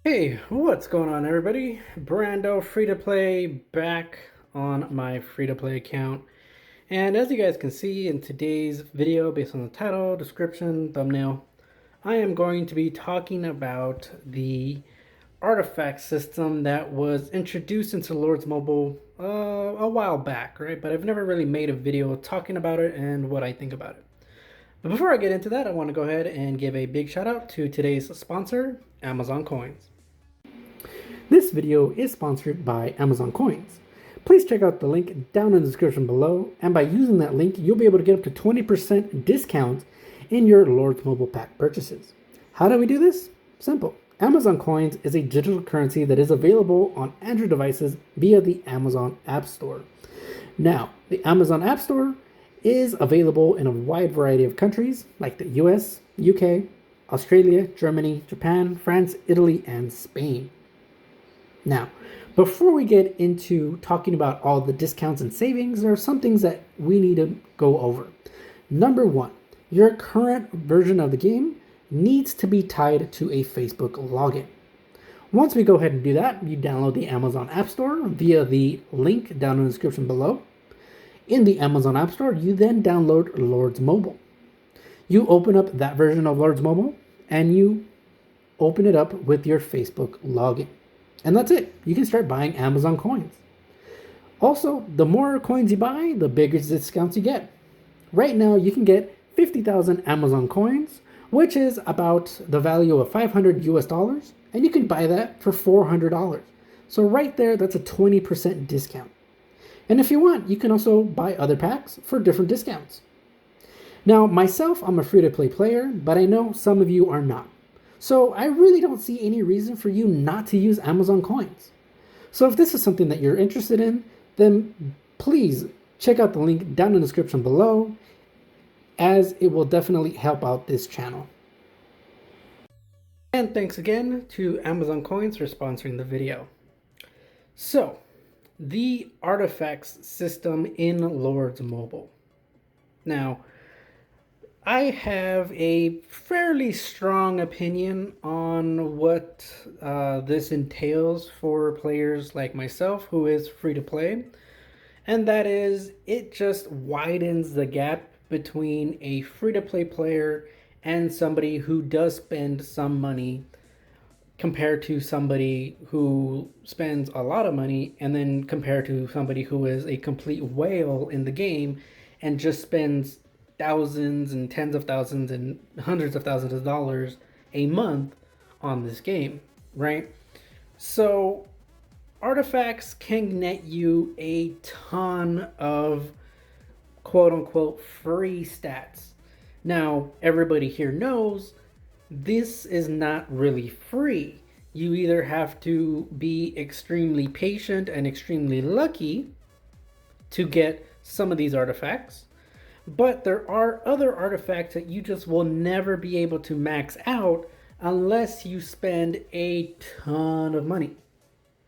Hey, what's going on, everybody? Brando free to play back on my free to play account. And as you guys can see in today's video, based on the title, description, thumbnail, I am going to be talking about the artifact system that was introduced into Lords Mobile a while back, right? But I've never really made a video talking about it and what I think about it. But before I get into that, I want to go ahead and give a big shout out to today's sponsor, Amazon Coins. This video is sponsored by Amazon Coins. Please check out the link down in the description below, and by using that link, you'll be able to get up to 20% discount in your Lords Mobile Pack purchases. How do we do this? Simple. Amazon Coins is a digital currency that is available on Android devices via the Amazon App Store. Now, the Amazon App Store is available in a wide variety of countries like the US, UK, Australia, Germany, Japan, France, Italy, and Spain. Now, before we get into talking about all the discounts and savings, there are some things that we need to go over. Number one, your current version of the game needs to be tied to a Facebook login. Once we go ahead and do that, you download the Amazon App Store via the link down in the description below. In the Amazon App Store, you then download Lords Mobile. You open up that version of Lords Mobile and you open it up with your Facebook login. And that's it. You can start buying Amazon coins. Also, the more coins you buy, the bigger discounts you get. Right now, you can get 50,000 Amazon coins, which is about the value of 500 US dollars, and you can buy that for $400. So right there, that's a 20% discount. And if you want, you can also buy other packs for different discounts. Now, myself, I'm a free-to-play player, but I know some of you are not. So I really don't see any reason for you not to use Amazon coins. So if this is something that you're interested in, then please check out the link down in the description below, as it will definitely help out this channel. And thanks again to Amazon Coins for sponsoring the video. So, the artifacts system in Lords Mobile. Now, I have a fairly strong opinion on what this entails for players like myself who is free to play, and that is it just widens the gap between a free to play player and somebody who does spend some money compared to somebody who spends a lot of money, and then compared to somebody who is a complete whale in the game and just spends thousands and tens of thousands and hundreds of thousands of dollars a month on this game, right? So artifacts can net you a ton of quote unquote free stats. Now, everybody here knows this is not really free. You either have to be extremely patient and extremely lucky to get some of these artifacts, but there are other artifacts that you just will never be able to max out unless you spend a ton of money.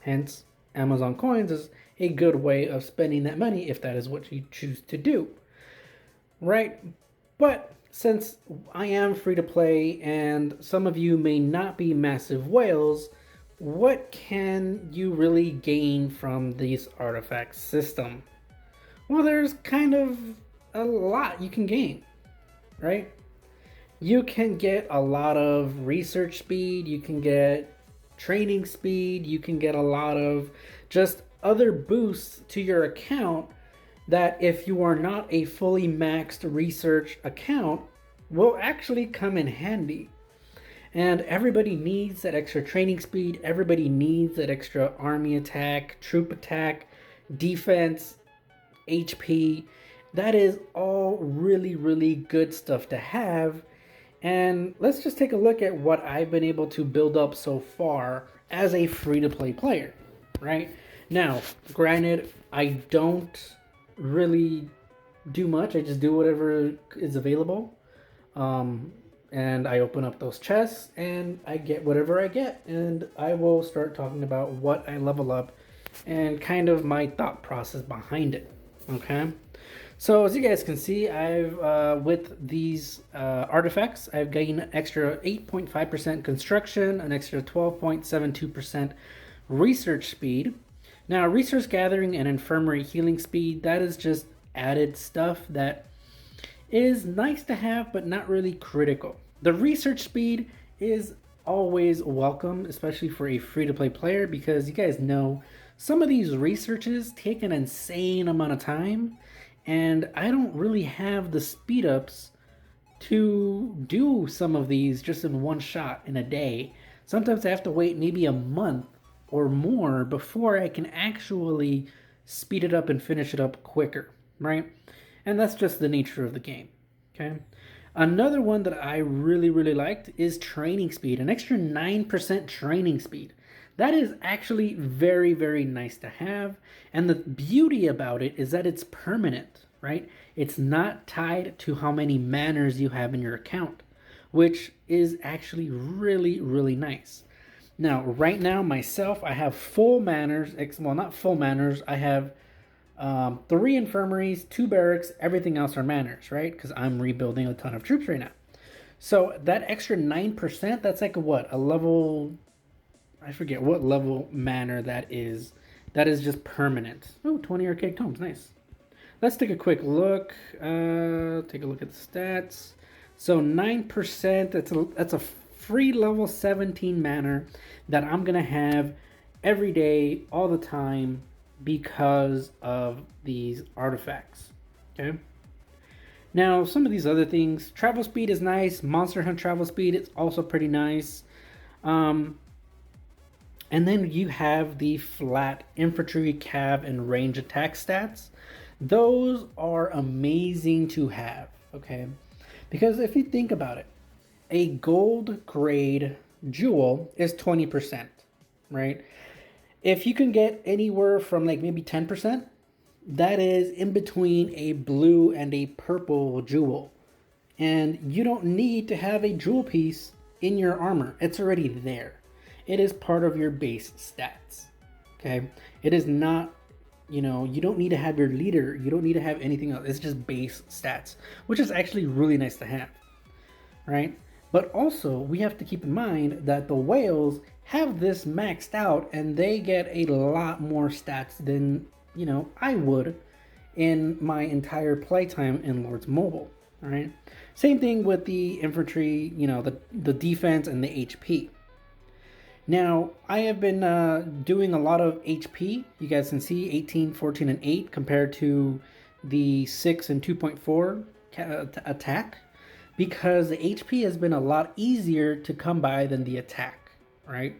Hence, Amazon Coins is a good way of spending that money if that is what you choose to do. Right? But since I am free to play and some of you may not be massive whales, what can you really gain from these artifact system? Well, there's kind of a lot you can gain, right? You can get a lot of research speed, you can get training speed, you can get a lot of just other boosts to your account that, if you are not a fully maxed research account, will actually come in handy. And everybody needs that extra training speed, everybody needs that extra army attack, troop attack, defense, HP. That is all really, really good stuff to have. And let's just take a look at what I've been able to build up so far as a free-to-play player, right? Now, granted, I don't really do much. I just do whatever is available. And I open up those chests and I get whatever I get. And I will start talking about what I level up and kind of my thought process behind it, okay? So as you guys can see, I've with these artifacts, I've gained an extra 8.5% construction, an extra 12.72% research speed. Now, resource gathering and infirmary healing speed, that is just added stuff that is nice to have, but not really critical. The research speed is always welcome, especially for a free-to-play player, because you guys know some of these researches take an insane amount of time, and I don't really have the speed ups to do some of these just in one shot in a day. Sometimes I have to wait maybe a month or more before I can actually speed it up and finish it up quicker, right? And that's just the nature of the game, okay? Another one that I really liked is training speed, an extra 9% training speed. That is actually very nice to have. And the beauty about it is that it's permanent, right? It's not tied to how many manners you have in your account, which is actually really nice. Now, right now, myself, I have full manners. Well, not full manners. I have 3 infirmaries, 2 barracks, everything else are manners, right? Because I'm rebuilding a ton of troops right now. So that extra 9%, that's like a what? A level, I forget what level manner that is. That is just permanent. Oh, 20 archaic tomes, nice. Let's take a quick look. Take a look at the stats. So 9%, that's a free level 17 manner that I'm going to have every day, all the time, because of these artifacts, okay? Now, some of these other things, travel speed is nice. Monster Hunt travel speed, it's also pretty nice. And then you have the flat infantry, cav, and range attack stats. Those are amazing to have, okay? Because if you think about it, a gold grade jewel is 20%, right? If you can get anywhere from like maybe 10%, that is in between a blue and a purple jewel. And you don't need to have a jewel piece in your armor. It's already there. It is part of your base stats. Okay? It is not, you don't need to have your leader. You don't need to have anything else. It's just base stats, which is actually really nice to have. Right? But also, we have to keep in mind that the whales have this maxed out and they get a lot more stats than, I would in my entire playtime in Lords Mobile. All right. Same thing with the infantry, the defense and the HP. Now, I have been doing a lot of HP. You guys can see 18, 14, and 8 compared to the 6 and 2.4 attack, because the HP has been a lot easier to come by than the attack, right?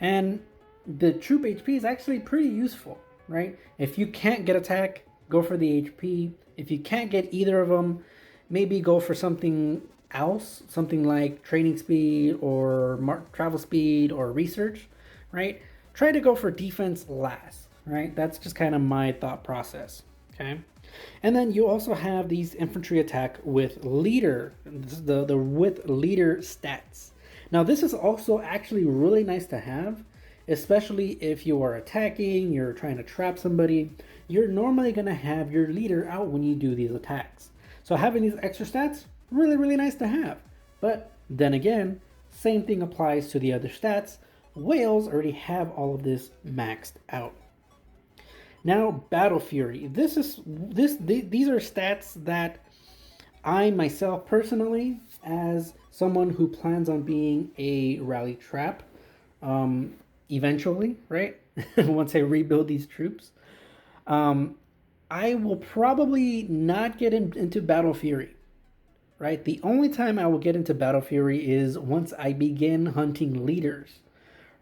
And the troop HP is actually pretty useful, right? If you can't get attack, go for the HP. If you can't get either of them, maybe go for something else, something like training speed or travel speed or research, right? Try to go for defense last, right? That's just kind of my thought process, okay? And then you also have these infantry attack with leader, the with leader stats. Now this is also actually really nice to have, especially if you are attacking, you're trying to trap somebody. You're normally going to have your leader out when you do these attacks. So having these extra stats, really nice to have. But then again, same thing applies to the other stats. Whales already have all of this maxed out. Now, Battle Fury. These are stats that I myself personally, as someone who plans on being a rally trap, eventually, right? Once I rebuild these troops, I will probably not get into Battle Fury, right? The only time I will get into Battle Fury is once I begin hunting leaders,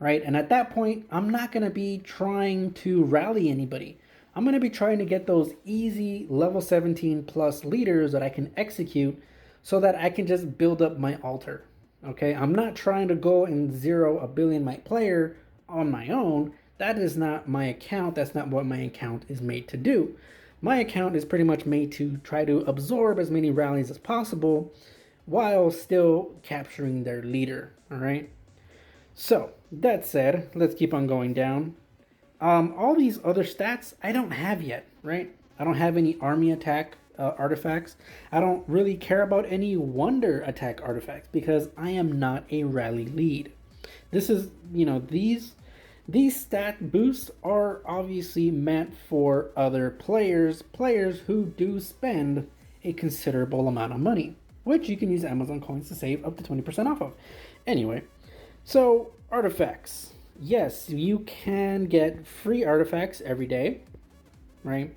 right? And at that point, I'm not going to be trying to rally anybody. I'm going to be trying to get those easy level 17 plus leaders that I can execute so that I can just build up my altar. Okay, I'm not trying to go and zero a billion might player on my own. That is not my account. That's not what my account is made to do. My account is pretty much made to try to absorb as many rallies as possible while still capturing their leader. All right. So that said, let's keep on going down. All these other stats I don't have yet, right? I don't have any army attack artifacts. I don't really care about any wonder attack artifacts because I am not a rally lead. This is, these stat boosts are obviously meant for other players who do spend a considerable amount of money, which you can use Amazon coins to save up to 20% off of. Anyway, so artifacts. Yes, you can get free artifacts every day, right?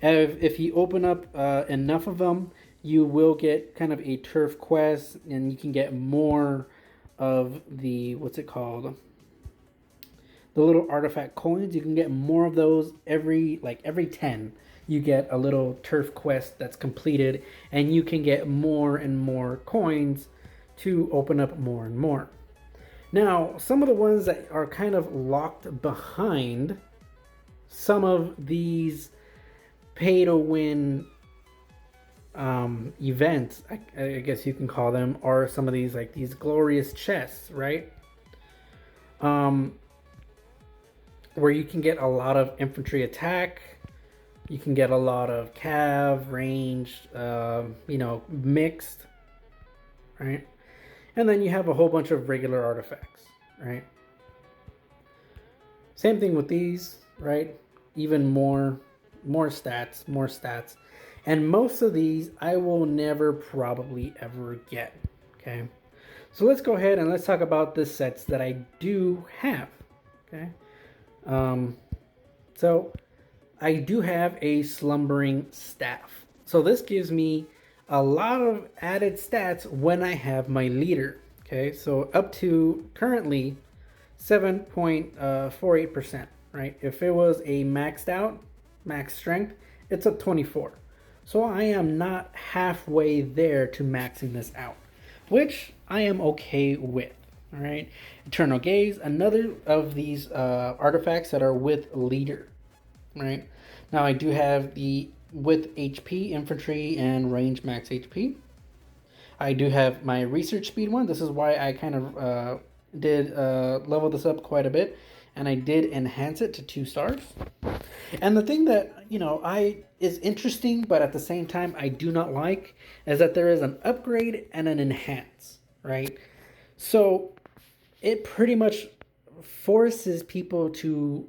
If you open up enough of them, you will get kind of a turf quest, and you can get more of the, what's it called? The little artifact coins. You can get more of those every 10. You get a little turf quest that's completed, and you can get more and more coins to open up more and more. Now, some of the ones that are kind of locked behind some of these pay-to-win events, I guess you can call them, are some of these, like these glorious chests, right? Where you can get a lot of infantry attack, you can get a lot of cav, ranged, mixed, right? And then you have a whole bunch of regular artifacts, right? Same thing with these, right? Even more stats. And most of these I will never probably ever get, okay? So let's go ahead and let's talk about the sets that I do have, okay? So I do have a slumbering staff. So this gives me a lot of added stats when I have my leader. Okay, so up to currently 7.48%, right? If it was a maxed out, max strength, it's up 24. So I am not halfway there to maxing this out, which I am okay with. All right, Eternal Gaze, another of these artifacts that are with leader, right? Now I do have the with HP, infantry, and range max HP. I do have my research speed one. This is why I kind of did level this up quite a bit, and I did enhance it to 2 stars. And the thing that is interesting, but at the same time I do not like, is that there is an upgrade and an enhance, right? So it pretty much forces people to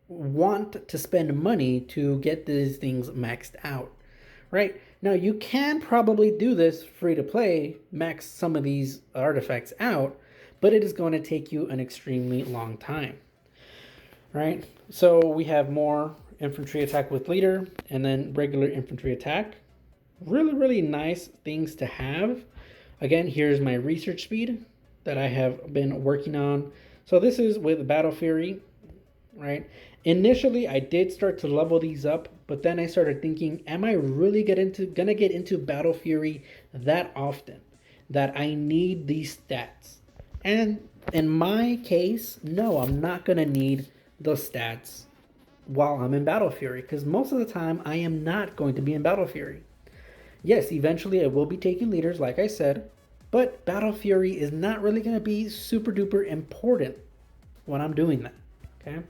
want to spend money to get these things maxed out, right? Now you can probably do this free to play, max some of these artifacts out, but it is going to take you an extremely long time, right? So we have more infantry attack with leader, and then regular infantry attack. Really, really nice things to have. Again, here's my research speed that I have been working on. So this is with Battle Fury, right? Initially, I did start to level these up, but then I started thinking, am I really gonna get into Battle Fury that often that I need these stats? And in my case, no, I'm not gonna need those stats while I'm in Battle Fury, because most of the time I am not going to be in Battle Fury. Yes, eventually I will be taking leaders, like I said, but Battle Fury is not really going to be super duper important when I'm doing that, okay?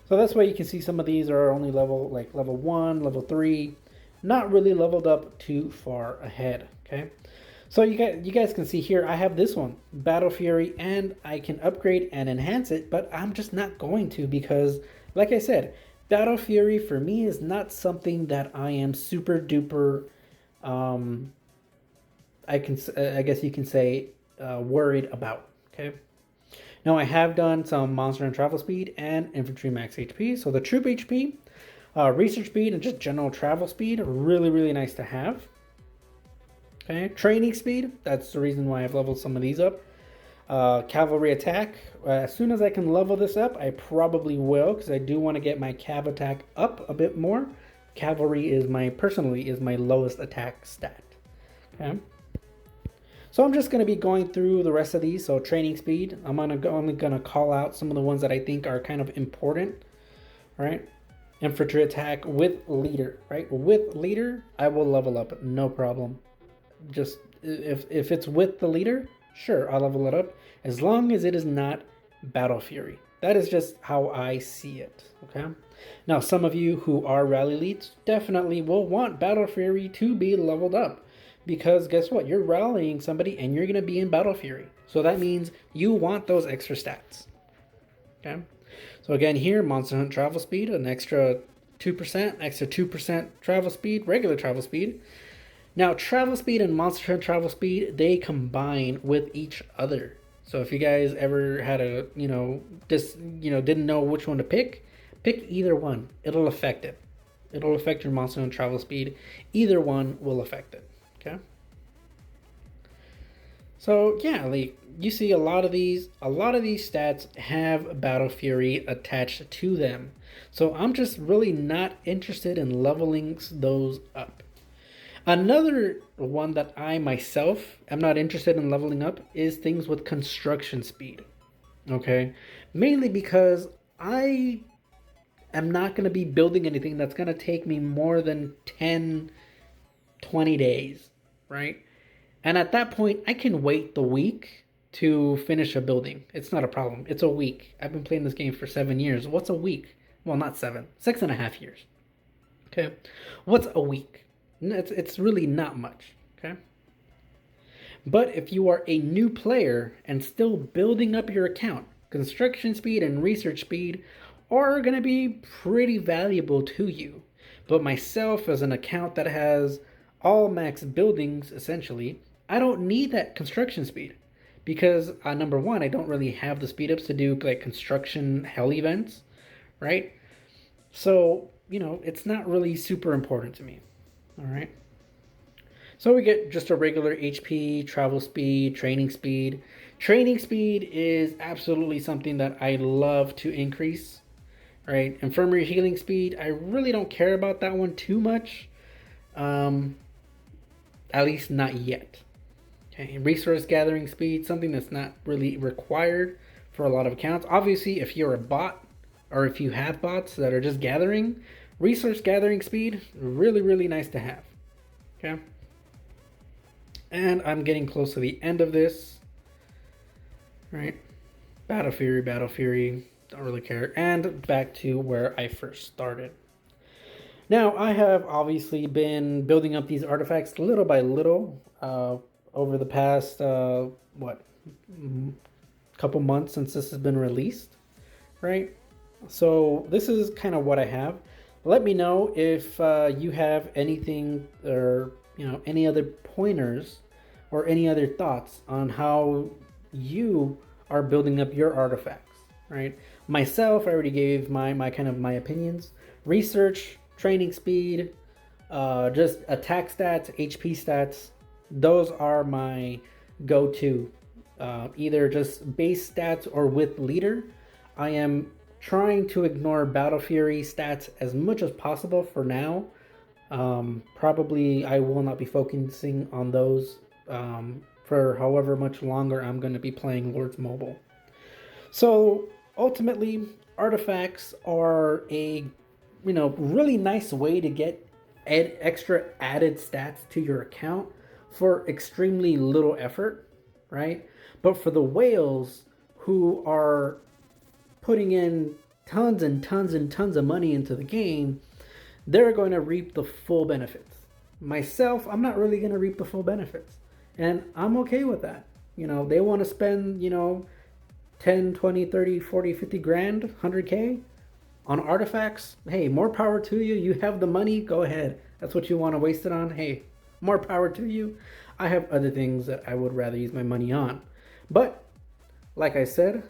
So that's why you can see some of these are only level 1, level 3, not really leveled up too far ahead, okay? So you guys can see here, I have this one, Battle Fury, and I can upgrade and enhance it, but I'm just not going to because, like I said, Battle Fury for me is not something that I am super duper, I guess you can say, worried about, okay? Now I have done some monster and travel speed and infantry max HP. So the troop HP, research speed, and just general travel speed are really, really nice to have. Okay, training speed, that's the reason why I've leveled some of these up. Cavalry attack, as soon as I can level this up, I probably will, because I do want to get my cav attack up a bit more. Cavalry is personally my lowest attack stat. Okay. So I'm just going to be going through the rest of these. So training speed, I'm only going to call out some of the ones that I think are kind of important, right? Infantry attack with leader, right? With leader, I will level up, no problem. Just if it's with the leader, sure, I'll level it up, as long as it is not Battle Fury. That is just how I see it, okay? Now, some of you who are rally elites definitely will want Battle Fury to be leveled up, because guess what? You're rallying somebody and you're going to be in Battle Fury. So that means you want those extra stats, okay? So again, here, Monster Hunt travel speed, an extra 2%, extra 2% travel speed, regular travel speed. Now, travel speed and Monster Hunt travel speed, they combine with each other. So if you guys ever had a, didn't know which one to pick either one. It'll affect it. It'll affect your Monster Hunt travel speed. Either one will affect it, okay? So yeah, like you see a lot of these stats have Battle Fury attached to them. So I'm just really not interested in leveling those up. Another one that I myself am not interested in leveling up is things with construction speed. Okay? Mainly because I am not going to be building anything that's going to take me more than 10, 20 days, right? And at that point, I can wait the week to finish a building. It's not a problem. It's a week. I've been playing this game for 7 years. What's a week? Well, not 7, 6.5 years. Okay? What's a week? It's really not much, okay? But if you are a new player and still building up your account, construction speed and research speed are going to be pretty valuable to you. But myself, as an account that has all max buildings, essentially, I don't need that construction speed. Because, number one, I don't really have the speed ups to do like construction hell events, right? So, it's not really super important to me. All right. So we get just a regular HP, travel speed, training speed. Training speed is absolutely something that I love to increase, right? Infirmary healing speed, I really don't care about that one too much. At least not yet. Okay. Resource gathering speed, something that's not really required for a lot of accounts. Obviously, if you're a bot or if you have bots that are just gathering, resource gathering speed, really, really nice to have. Okay. And I'm getting close to the end of this. Right. Battle Fury, don't really care. And back to where I first started. Now, I have obviously been building up these artifacts little by little over the past, couple months since this has been released, right? So this is kind of what I have. Let me know if you have anything or any other pointers or any other thoughts on how you are building up your artifacts, right? Myself, I already gave my kind of my opinions. Research, training speed, just attack stats, HP stats. Those are my go-to. Either just base stats or with leader. I am trying to ignore Battle Fury stats as much as possible for now. Probably I will not be focusing on those for however much longer I'm going to be playing Lords Mobile. So ultimately, artifacts are a really nice way to get extra added stats to your account for extremely little effort, right? But for the whales who are putting in tons and tons and tons of money into the game, they're going to reap the full benefits. Myself, I'm not really going to reap the full benefits. And I'm okay with that. They want to spend, 10, 20, 30, 40, 50 grand, 100K on artifacts. Hey, more power to you. You have the money, go ahead. That's what you want to waste it on. Hey, more power to you. I have other things that I would rather use my money on. But, like I said,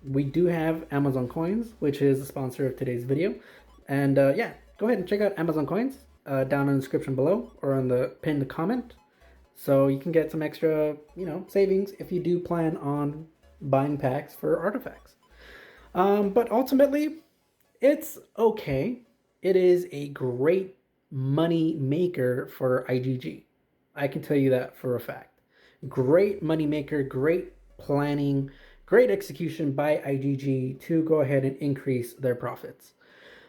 we do have Amazon Coins, which is the sponsor of today's video. And yeah, go ahead and check out Amazon Coins down in the description below or on the pinned comment. So you can get some extra, savings if you do plan on buying packs for artifacts. But ultimately, it's okay. It is a great money maker for IGG. I can tell you that for a fact. Great money maker, great planning, great execution by IGG to go ahead and increase their profits.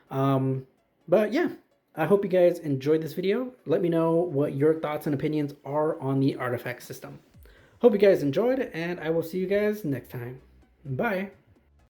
But yeah, I hope you guys enjoyed this video. Let me know what your thoughts and opinions are on the artifact system. Hope you guys enjoyed, and I will see you guys next time. Bye.